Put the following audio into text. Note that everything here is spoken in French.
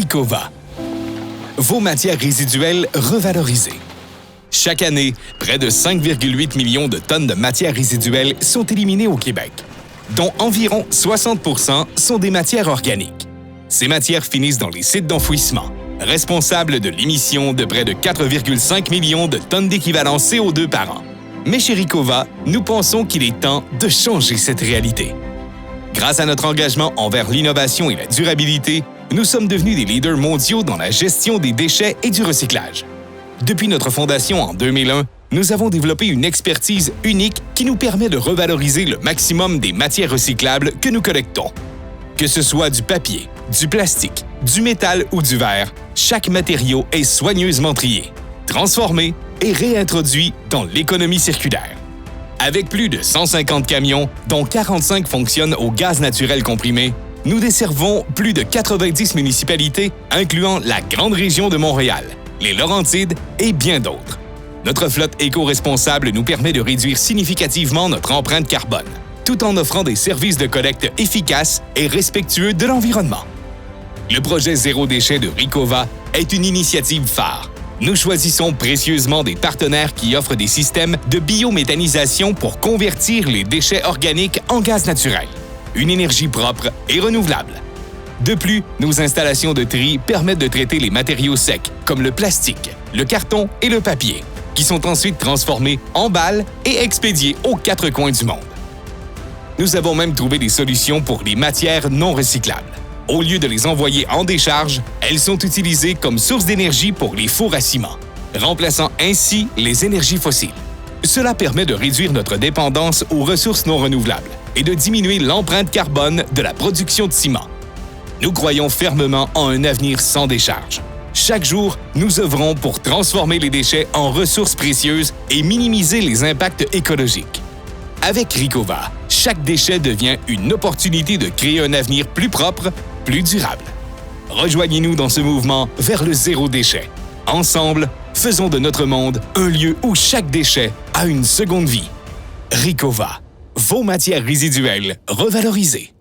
Ricova. Vos matières résiduelles revalorisées. Chaque année, près de 5,8 millions de tonnes de matières résiduelles sont éliminées au Québec, dont environ 60 % sont des matières organiques. Ces matières finissent dans les sites d'enfouissement, responsables de l'émission de près de 4,5 millions de tonnes d'équivalent CO2 par an. Mais chez Ricova, nous pensons qu'il est temps de changer cette réalité. Grâce à notre engagement envers l'innovation et la durabilité, nous sommes devenus des leaders mondiaux dans la gestion des déchets et du recyclage. Depuis notre fondation en 2001, nous avons développé une expertise unique qui nous permet de revaloriser le maximum des matières recyclables que nous collectons. Que ce soit du papier, du plastique, du métal ou du verre, chaque matériau est soigneusement trié, transformé et réintroduit dans l'économie circulaire. Avec plus de 150 camions, dont 45 fonctionnent au gaz naturel comprimé, nous desservons plus de 90 municipalités, incluant la grande région de Montréal, les Laurentides et bien d'autres. Notre flotte éco-responsable nous permet de réduire significativement notre empreinte carbone, tout en offrant des services de collecte efficaces et respectueux de l'environnement. Le projet Zéro déchet de Ricova est une initiative phare. Nous choisissons précieusement des partenaires qui offrent des systèmes de biométhanisation pour convertir les déchets organiques en gaz naturel, une énergie propre et renouvelable. De plus, nos installations de tri permettent de traiter les matériaux secs comme le plastique, le carton et le papier, qui sont ensuite transformés en balles et expédiés aux quatre coins du monde. Nous avons même trouvé des solutions pour les matières non recyclables. Au lieu de les envoyer en décharge, elles sont utilisées comme source d'énergie pour les fours à ciment, remplaçant ainsi les énergies fossiles. Cela permet de réduire notre dépendance aux ressources non renouvelables et de diminuer l'empreinte carbone de la production de ciment. Nous croyons fermement en un avenir sans décharge. Chaque jour, nous œuvrons pour transformer les déchets en ressources précieuses et minimiser les impacts écologiques. Avec Ricova, chaque déchet devient une opportunité de créer un avenir plus propre, plus durable. Rejoignez-nous dans ce mouvement vers le zéro déchet. Ensemble, faisons de notre monde un lieu où chaque déchet a une seconde vie. Ricova, vos matières résiduelles revalorisées.